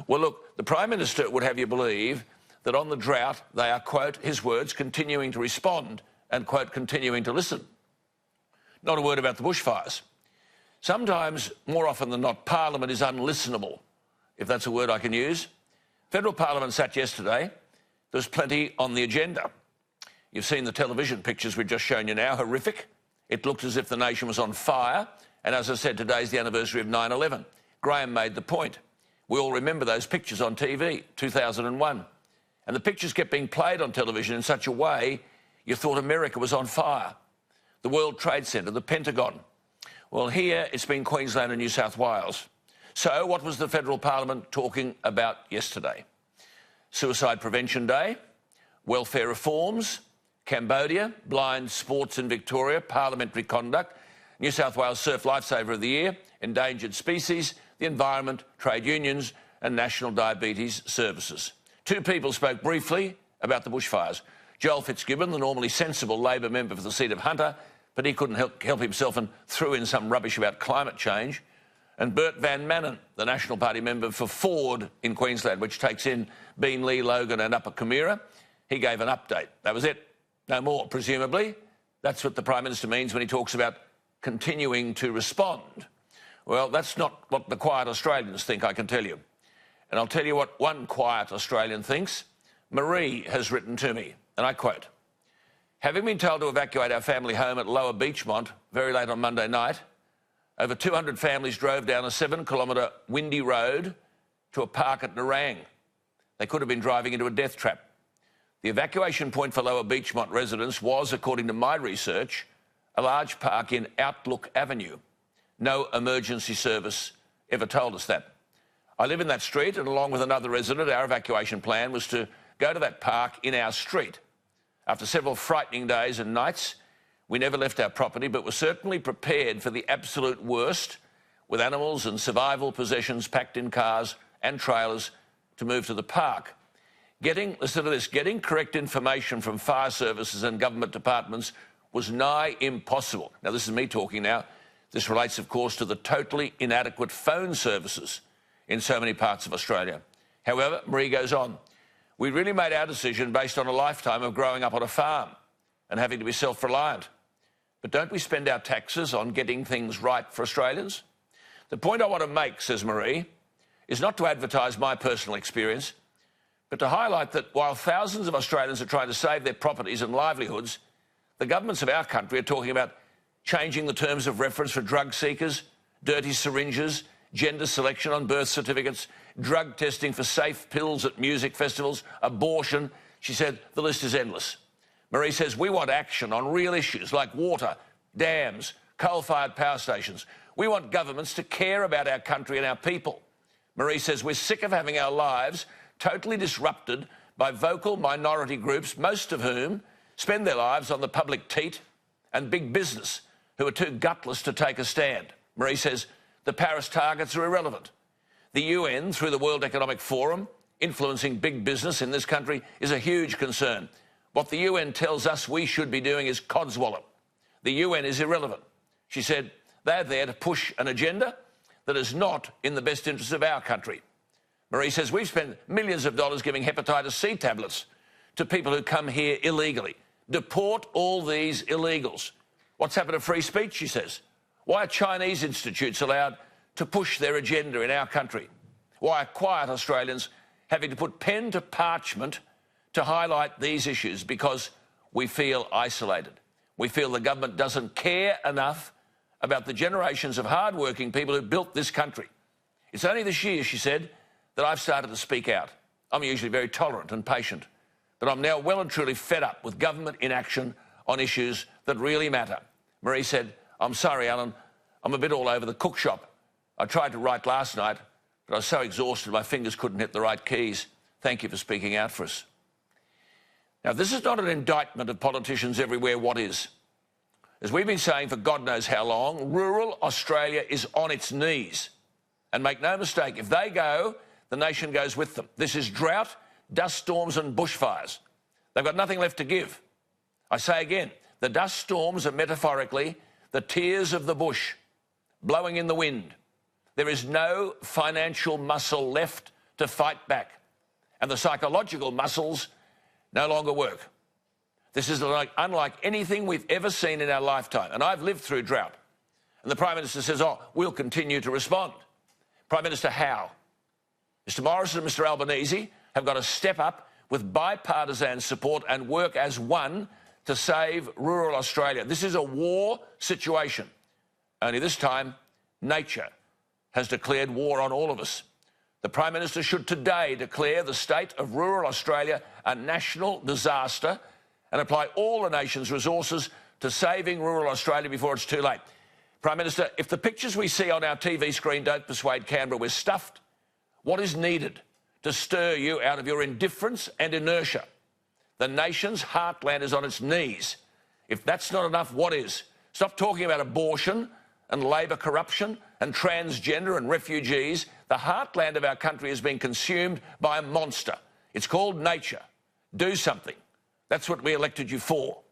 Well, look, the Prime Minister would have you believe that on the drought they are, quote, his words, continuing to respond and, quote, continuing to listen. Not a word about the bushfires. Sometimes, more often than not, Parliament is unlistenable, if that's a word I can use. Federal Parliament sat yesterday. There's plenty on the agenda. You've seen the television pictures we've just shown you now, horrific. It looked as if the nation was on fire. And as I said, today's the anniversary of 9/11. Graham made the point. We all remember those pictures on TV, 2001. And the pictures kept being played on television in such a way you thought America was on fire. The World Trade Centre, the Pentagon. Well, here it's been Queensland and New South Wales. So what was the Federal Parliament talking about yesterday? Suicide Prevention Day, welfare reforms, Cambodia, blind sports in Victoria, parliamentary conduct, New South Wales Surf Lifesaver of the Year, endangered species, the environment, trade unions and National Diabetes Services. Two people spoke briefly about the bushfires. Joel Fitzgibbon, the normally sensible Labor member for the seat of Hunter, but he couldn't help himself and threw in some rubbish about climate change. And Bert Van Manen, the National Party member for Ford in Queensland, which takes in Beenleigh, Logan and Upper Coomera, he gave an update. That was it. No more, presumably. That's what the Prime Minister means when he talks about continuing to respond. Well, that's not what the quiet Australians think, I can tell you. And I'll tell you what one quiet Australian thinks. Marie has written to me, and I quote, "Having been told to evacuate our family home at Lower Beachmont very late on Monday night, over 200 families drove down a 7-kilometre windy road to a park at Nerang. They could have been driving into a death trap. The evacuation point for Lower Beachmont residents was, according to my research, a large park in Outlook Avenue. No emergency service ever told us that. I live in that street, and along with another resident, our evacuation plan was to go to that park in our street. After several frightening days and nights, we never left our property, but were certainly prepared for the absolute worst, with animals and survival possessions packed in cars and trailers to move to the park. Listen to this, getting correct information from fire services and government departments was nigh impossible." Now, this is me talking now. This relates, of course, to the totally inadequate phone services in so many parts of Australia. However, Marie goes on, "We really made our decision based on a lifetime of growing up on a farm and having to be self-reliant. But don't we spend our taxes on getting things right for Australians? The point I want to make," says Marie, "is not to advertise my personal experience, but to highlight that while thousands of Australians are trying to save their properties and livelihoods, the governments of our country are talking about changing the terms of reference for drug seekers, dirty syringes, gender selection on birth certificates, drug testing for safe pills at music festivals, abortion." She said, the list is endless. Marie says, "We want action on real issues like water, dams, coal-fired power stations. We want governments to care about our country and our people." Marie says, "We're sick of having our lives totally disrupted by vocal minority groups, most of whom spend their lives on the public teat, and big business who are too gutless to take a stand." Marie says, "The Paris targets are irrelevant. The UN, through the World Economic Forum, influencing big business in this country is a huge concern. What the UN tells us we should be doing is codswallop. The UN is irrelevant." She said, "They're there to push an agenda that is not in the best interests of our country." Marie says, "We've spent millions of dollars giving hepatitis C tablets to people who come here illegally. Deport all these illegals. What's happened to free speech?" she says. "Why are Chinese institutes allowed to push their agenda in our country? Why are quiet Australians having to put pen to parchment to highlight these issues? Because we feel isolated. We feel the government doesn't care enough about the generations of hard-working people who built this country. It's only this year," she said, "that I've started to speak out. I'm usually very tolerant and patient, but I'm now well and truly fed up with government inaction on issues that really matter." Marie said, "I'm sorry, Alan, I'm a bit all over the cook shop. I tried to write last night, but I was so exhausted my fingers couldn't hit the right keys. Thank you for speaking out for us." Now, this is not an indictment of politicians everywhere, what is? As we've been saying for God knows how long, rural Australia is on its knees. And make no mistake, if they go, the nation goes with them. This is drought, dust storms and bushfires. They've got nothing left to give. I say again, the dust storms are metaphorically the tears of the bush blowing in the wind. There is no financial muscle left to fight back. And the psychological muscles no longer work. This is unlike anything we've ever seen in our lifetime. And I've lived through drought. And the Prime Minister says, oh, we'll continue to respond. Prime Minister, how? Mr Morrison and Mr Albanese have got to step up with bipartisan support and work as one to save rural Australia. This is a war situation. Only this time, nature has declared war on all of us. The Prime Minister should today declare the state of rural Australia a national disaster and apply all the nation's resources to saving rural Australia before it's too late. Prime Minister, if the pictures we see on our TV screen don't persuade Canberra we're stuffed, what is needed to stir you out of your indifference and inertia? The nation's heartland is on its knees. If that's not enough, what is? Stop talking about abortion and Labor corruption and transgender and refugees. The heartland of our country is being consumed by a monster. It's called nature. Do something. That's what we elected you for.